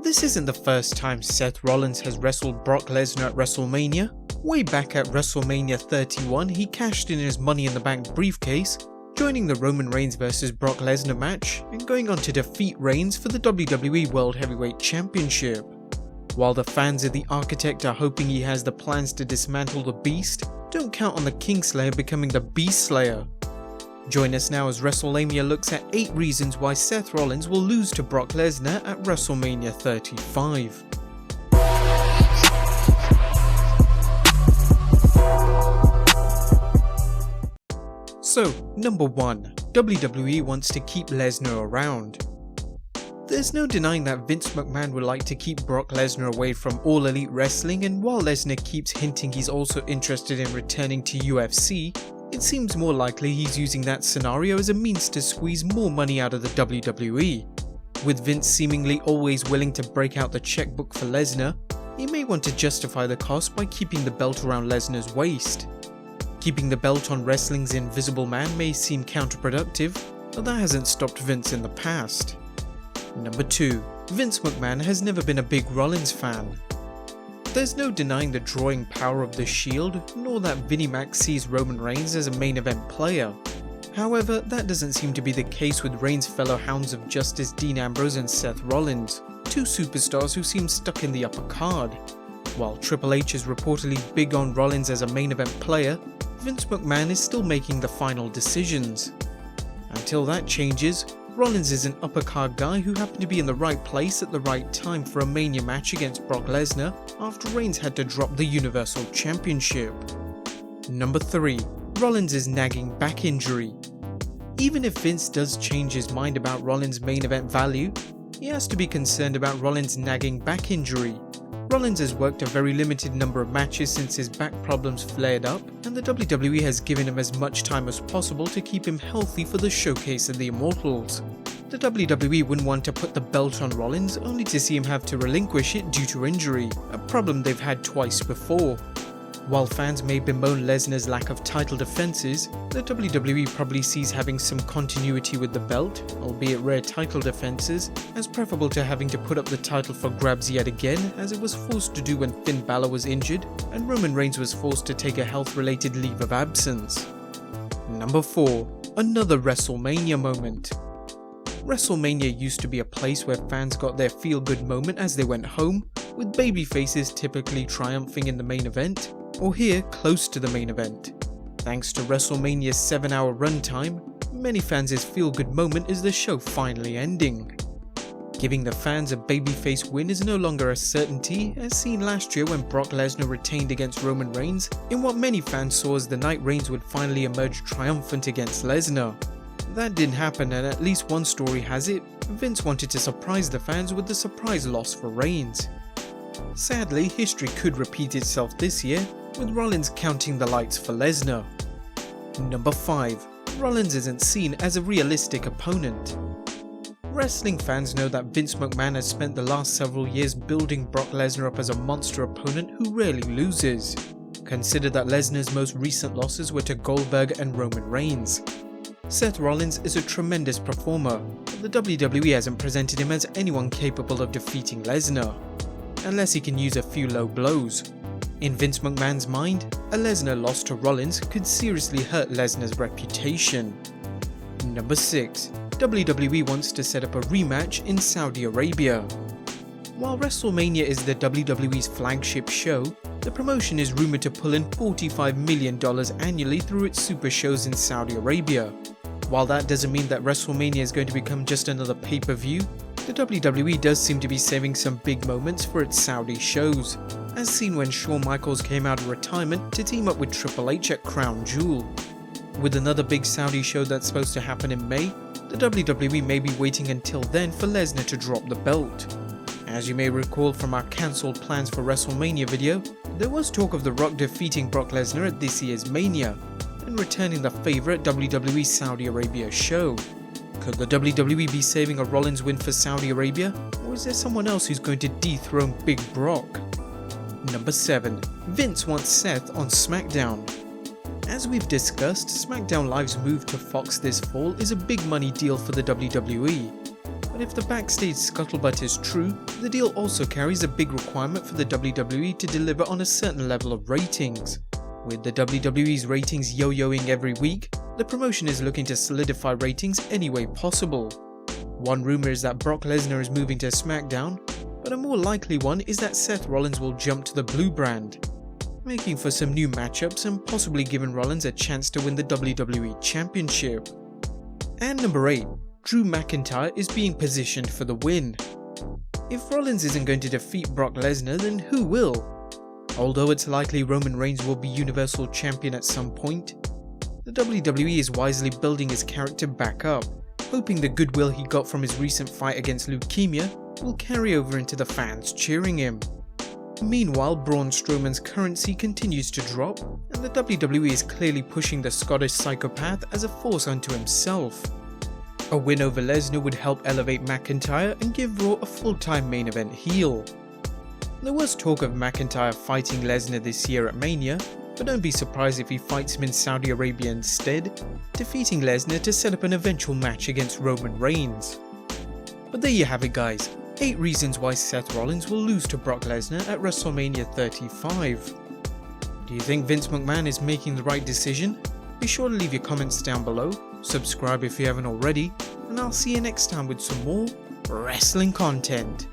This isn't the first time Seth Rollins has wrestled Brock Lesnar at WrestleMania. Way back at WrestleMania 31, he cashed in his Money in the Bank briefcase, joining the Roman Reigns vs Brock Lesnar match, and going on to defeat Reigns for the WWE World Heavyweight Championship. While the fans of the Architect are hoping he has the plans to dismantle the Beast, don't count on the Kingslayer becoming the Beast Slayer. Join us now as Wrestlelamia looks at 8 reasons why Seth Rollins will lose to Brock Lesnar at WrestleMania 35. So, number 1. WWE wants to keep Lesnar around. There's no denying that Vince McMahon would like to keep Brock Lesnar away from All Elite Wrestling, and while Lesnar keeps hinting he's also interested in returning to UFC, it seems more likely he's using that scenario as a means to squeeze more money out of the WWE. With Vince seemingly always willing to break out the checkbook for Lesnar, he may want to justify the cost by keeping the belt around Lesnar's waist. Keeping the belt on wrestling's invisible man may seem counterproductive, but that hasn't stopped Vince in the past. Number 2. Vince McMahon has never been a big Rollins fan. There's no denying the drawing power of the Shield, nor that Vinnie Mac sees Roman Reigns as a main event player. However, that doesn't seem to be the case with Reigns' fellow Hounds of Justice Dean Ambrose and Seth Rollins, 2 superstars who seem stuck in the upper card. While Triple H is reportedly big on Rollins as a main event player, Vince McMahon is still making the final decisions. Until that changes, Rollins is an upper card guy who happened to be in the right place at the right time for a Mania match against Brock Lesnar after Reigns had to drop the Universal Championship. Number 3. Rollins' nagging back injury. Even if Vince does change his mind about Rollins' main event value, he has to be concerned about Rollins' nagging back injury. Rollins has worked a very limited number of matches since his back problems flared up, and the WWE has given him as much time as possible to keep him healthy for the Showcase of the Immortals. The WWE wouldn't want to put the belt on Rollins only to see him have to relinquish it due to injury, a problem they've had twice before. While fans may bemoan Lesnar's lack of title defenses, the WWE probably sees having some continuity with the belt, albeit rare title defenses, as preferable to having to put up the title for grabs yet again, as it was forced to do when Finn Balor was injured and Roman Reigns was forced to take a health-related leave of absence. Number 4. Another WrestleMania moment. WrestleMania used to be a place where fans got their feel-good moment as they went home, with babyfaces typically triumphing in the main event, or here close to the main event. Thanks to WrestleMania's 7-hour runtime, many fans' feel-good moment is the show finally ending. Giving the fans a babyface win is no longer a certainty, as seen last year when Brock Lesnar retained against Roman Reigns, in what many fans saw as the night Reigns would finally emerge triumphant against Lesnar. That didn't happen, and at least one story has it, Vince wanted to surprise the fans with the surprise loss for Reigns. Sadly, history could repeat itself this year, with Rollins counting the lights for Lesnar. Number 5. Rollins isn't seen as a realistic opponent. Wrestling fans know that Vince McMahon has spent the last several years building Brock Lesnar up as a monster opponent who rarely loses. Consider that Lesnar's most recent losses were to Goldberg and Roman Reigns. Seth Rollins is a tremendous performer, but the WWE hasn't presented him as anyone capable of defeating Lesnar, unless he can use a few low blows. In Vince McMahon's mind, a Lesnar loss to Rollins could seriously hurt Lesnar's reputation. Number 6. WWE wants to set up a rematch in Saudi Arabia. While WrestleMania is the WWE's flagship show, the promotion is rumored to pull in $45 million annually through its super shows in Saudi Arabia. While that doesn't mean that WrestleMania is going to become just another pay-per-view, the WWE does seem to be saving some big moments for its Saudi shows, as seen when Shawn Michaels came out of retirement to team up with Triple H at Crown Jewel. With another big Saudi show that's supposed to happen in May, the WWE may be waiting until then for Lesnar to drop the belt. As you may recall from our cancelled plans for WrestleMania video, there was talk of The Rock defeating Brock Lesnar at this year's Mania, and returning the favourite WWE Saudi Arabia show. Could the WWE be saving a Rollins win for Saudi Arabia, or is there someone else who's going to dethrone Big Brock? Number 7. Vince wants Seth on SmackDown. As we've discussed, SmackDown Live's move to Fox this fall is a big money deal for the WWE. But if the backstage scuttlebutt is true, the deal also carries a big requirement for the WWE to deliver on a certain level of ratings. With the WWE's ratings yo-yoing every week, the promotion is looking to solidify ratings any way possible. One rumor is that Brock Lesnar is moving to SmackDown, but a more likely one is that Seth Rollins will jump to the blue brand, making for some new matchups and possibly giving Rollins a chance to win the WWE Championship. And number 8, Drew McIntyre is being positioned for the win. If Rollins isn't going to defeat Brock Lesnar, then who will? Although it's likely Roman Reigns will be Universal Champion at some point, the WWE is wisely building his character back up, hoping the goodwill he got from his recent fight against leukemia will carry over into the fans cheering him. Meanwhile, Braun Strowman's currency continues to drop, and the WWE is clearly pushing the Scottish psychopath as a force unto himself. A win over Lesnar would help elevate McIntyre and give Raw a full-time main event heel. There was talk of McIntyre fighting Lesnar this year at Mania, but don't be surprised if he fights him in Saudi Arabia instead, defeating Lesnar to set up an eventual match against Roman Reigns. But there you have it guys, 8 reasons why Seth Rollins will lose to Brock Lesnar at WrestleMania 35. Do you think Vince McMahon is making the right decision? Be sure to leave your comments down below, subscribe if you haven't already, and I'll see you next time with some more wrestling content.